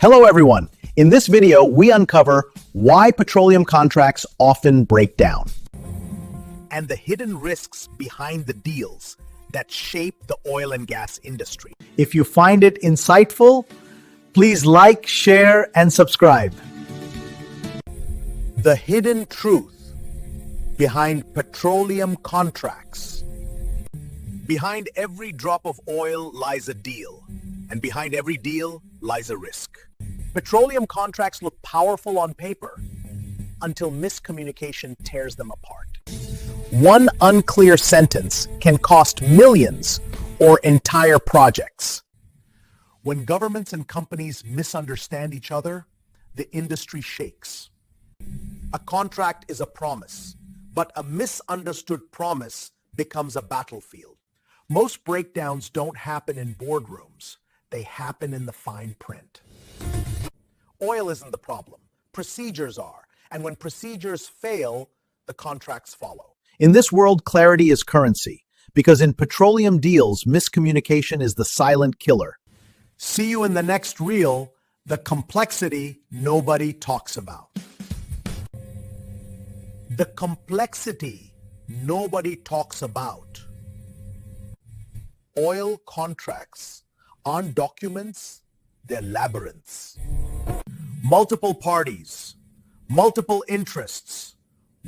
Hello everyone. In this video, we uncover why petroleum contracts often break down and the hidden risks behind the deals that shape the oil and gas industry. If you find it insightful, please like, share, and subscribe. The hidden truth behind petroleum contracts. Behind every drop of oil lies a deal, and behind every deal lies a risk. Petroleum contracts look powerful on paper until miscommunication tears them apart. One unclear sentence can cost millions or entire projects. When governments and companies misunderstand each other, the industry shakes. A contract is a promise, but a misunderstood promise becomes a battlefield. Most breakdowns don't happen in boardrooms. They happen in the fine print. Oil isn't the problem. Procedures are. And when procedures fail, the contracts follow. In this world, clarity is currency, because in petroleum deals, miscommunication is the silent killer. See you in the next reel, the complexity nobody talks about. The complexity nobody talks about. Oil contracts aren't documents, they're labyrinths. Multiple parties, multiple interests,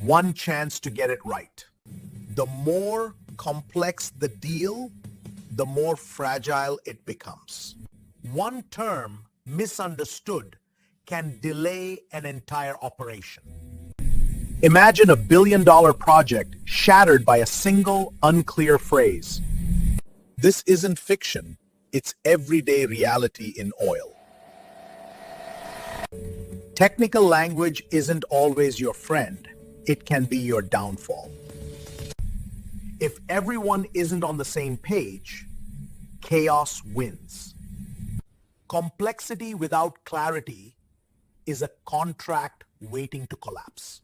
one chance to get it right. The more complex the deal, the more fragile it becomes. One term misunderstood can delay an entire operation. Imagine a billion-dollar project shattered by a single unclear phrase. This isn't fiction, it's everyday reality in oil. Technical language isn't always your friend. It can be your downfall. If everyone isn't on the same page, chaos wins. Complexity without clarity is a contract waiting to collapse.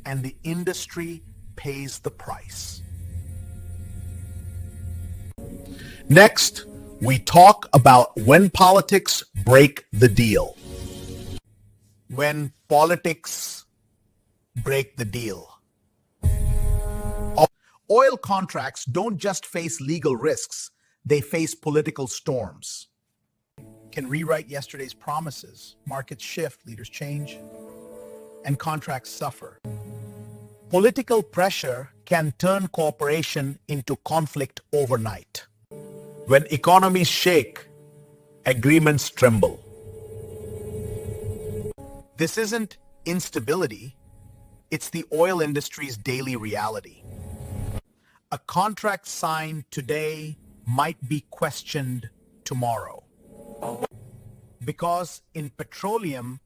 And the industry pays the price. Next, we talk about when politics break the deal. When politics break the deal. Oil contracts don't just face legal risks, they face political storms. Can rewrite yesterday's promises. Markets shift, leaders change, and contracts suffer. Political pressure can turn cooperation into conflict overnight. When economies shake, agreements tremble. This isn't instability, it's the oil industry's daily reality. A contract signed today might be questioned tomorrow. Because in petroleum,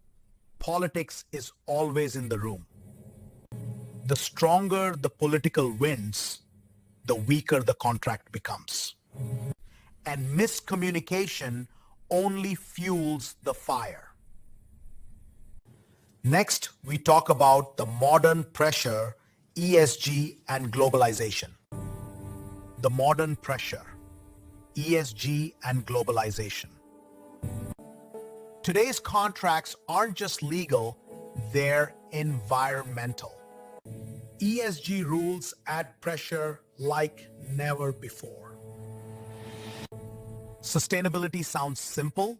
politics is always in the room. The stronger the political winds, the weaker the contract becomes. And miscommunication only fuels the fire. Next, we talk about the modern pressure, ESG, and globalization. The modern pressure, ESG, and globalization. Today's contracts aren't just legal, they're environmental. ESG rules add pressure like never before. Sustainability sounds simple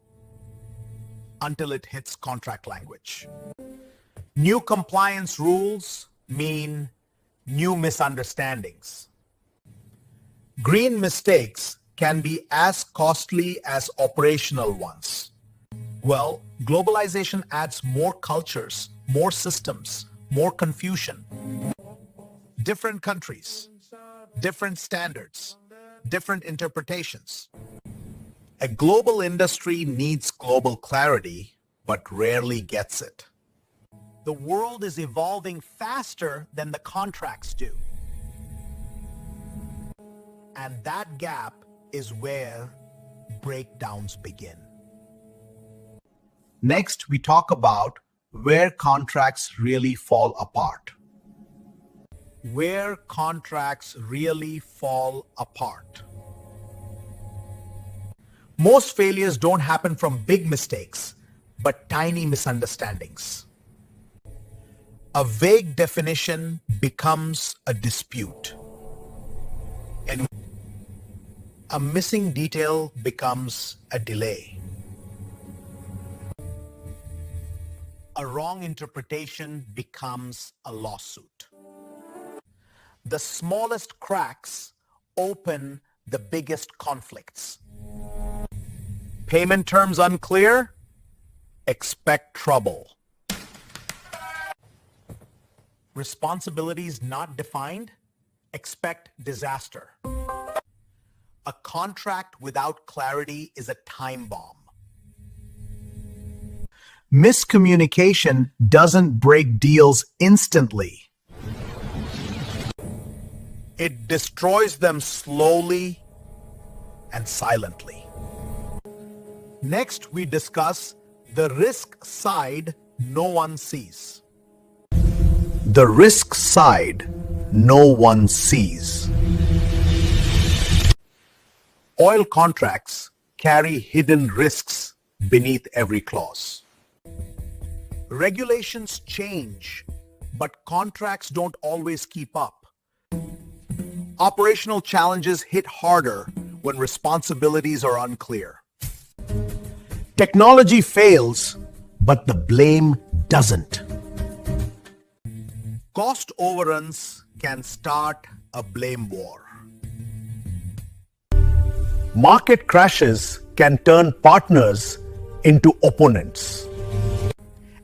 until it hits contract language. New compliance rules mean new misunderstandings. Green mistakes can be as costly as operational ones. Well, globalization adds more cultures, more systems, more confusion. Different countries, different standards, different interpretations. A global industry needs global clarity, but rarely gets it. The world is evolving faster than the contracts do. And that gap is where breakdowns begin. Next, we talk about where contracts really fall apart. Where contracts really fall apart. Most failures don't happen from big mistakes, but tiny misunderstandings. A vague definition becomes a dispute, and a missing detail becomes a delay. A wrong interpretation becomes a lawsuit. The smallest cracks open the biggest conflicts. Payment terms unclear? Expect trouble. Responsibilities not defined? Expect disaster. A contract without clarity is a time bomb. Miscommunication doesn't break deals instantly. It destroys them slowly and silently. Next, we discuss the risk side no one sees. The risk side no one sees. Oil contracts carry hidden risks beneath every clause. Regulations change, but contracts don't always keep up. Operational challenges hit harder when responsibilities are unclear. Technology fails, but the blame doesn't. Cost overruns can start a blame war. Market crashes can turn partners into opponents.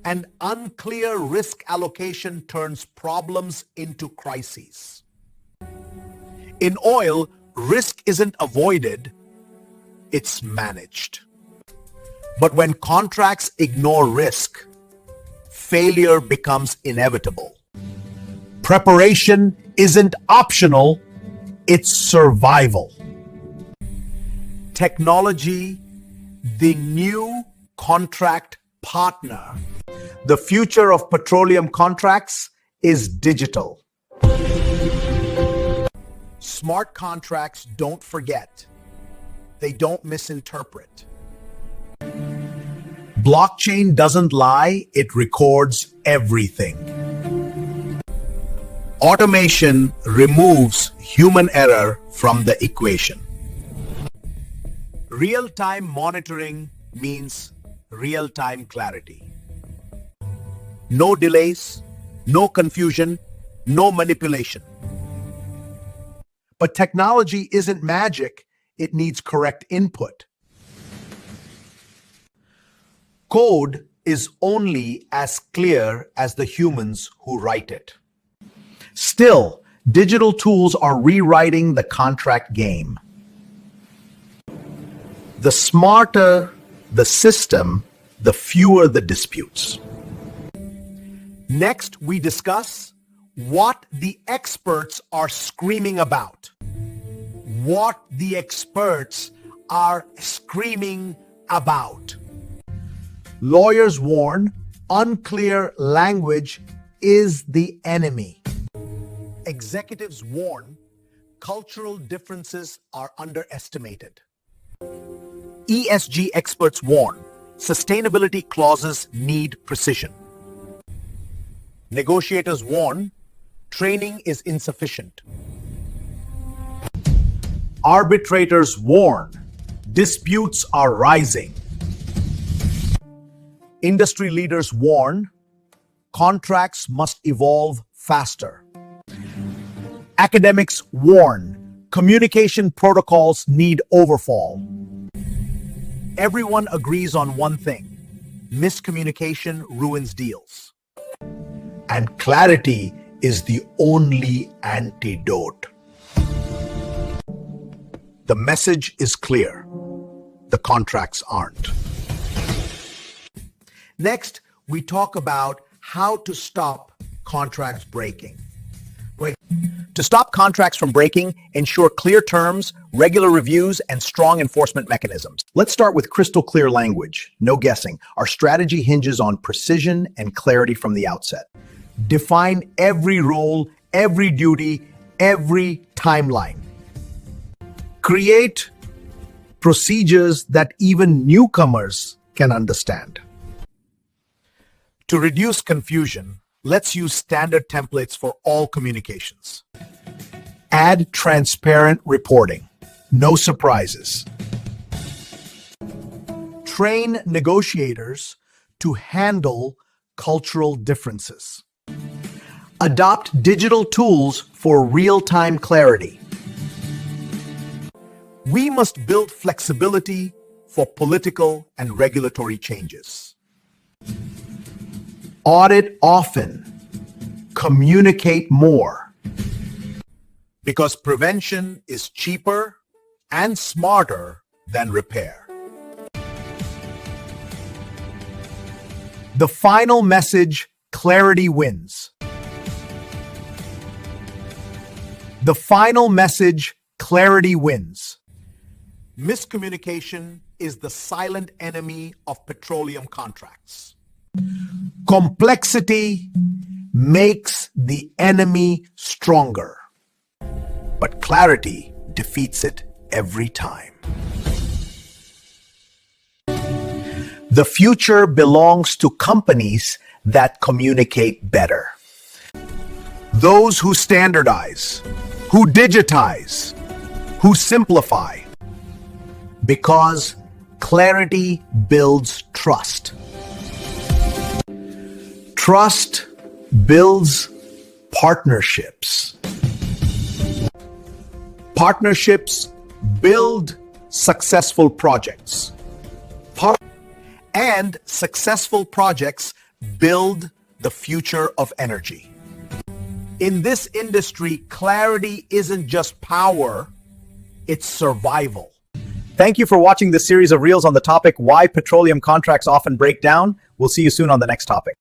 And unclear risk allocation turns problems into crises. In oil, risk isn't avoided, it's managed. But when contracts ignore risk, failure becomes inevitable. Preparation isn't optional, it's survival. Technology, the new contract partner. The future of petroleum contracts is digital. Smart contracts don't forget. They don't misinterpret. Blockchain doesn't lie, it records everything. Automation removes human error from the equation. Real-time monitoring means real-time clarity. No delays, no confusion, no manipulation. But technology isn't magic, it needs correct input. Code is only as clear as the humans who write it. Still, digital tools are rewriting the contract game. The smarter the system, the fewer the disputes. Next, we discuss what the experts are screaming about. What the experts are screaming about. Lawyers warn, unclear language is the enemy. Executives warn, cultural differences are underestimated. ESG experts warn, sustainability clauses need precision. Negotiators warn, training is insufficient. Arbitrators warn, disputes are rising. Industry leaders warn, contracts must evolve faster. Academics warn, communication protocols need overhaul. Everyone agrees on one thing: miscommunication ruins deals. And clarity is the only antidote. The message is clear. The contracts aren't. Next, we talk about how to stop contracts breaking. To stop contracts from breaking, ensure clear terms, regular reviews, and strong enforcement mechanisms. Let's start with crystal clear language. No guessing. Our strategy hinges on precision and clarity from the outset. Define every role, every duty, every timeline. Create procedures that even newcomers can understand. To reduce confusion, let's use standard templates for all communications. Add transparent reporting. No surprises. Train negotiators to handle cultural differences. Adopt digital tools for real-time clarity. We must build flexibility for political and regulatory changes. Audit often. Communicate more. Because prevention is cheaper and smarter than repair. The final message, clarity wins. The final message, clarity wins. Miscommunication is the silent enemy of petroleum contracts. Complexity makes the enemy stronger, but clarity defeats it every time. The future belongs to companies that communicate better. Those who standardize, who digitize, who simplify. Because clarity builds trust. Trust builds partnerships. Partnerships build successful projects. And successful projects build the future of energy. In this industry, clarity isn't just power, it's survival. Thank you for watching this series of reels on the topic, why petroleum contracts often break down. We'll see you soon on the next topic.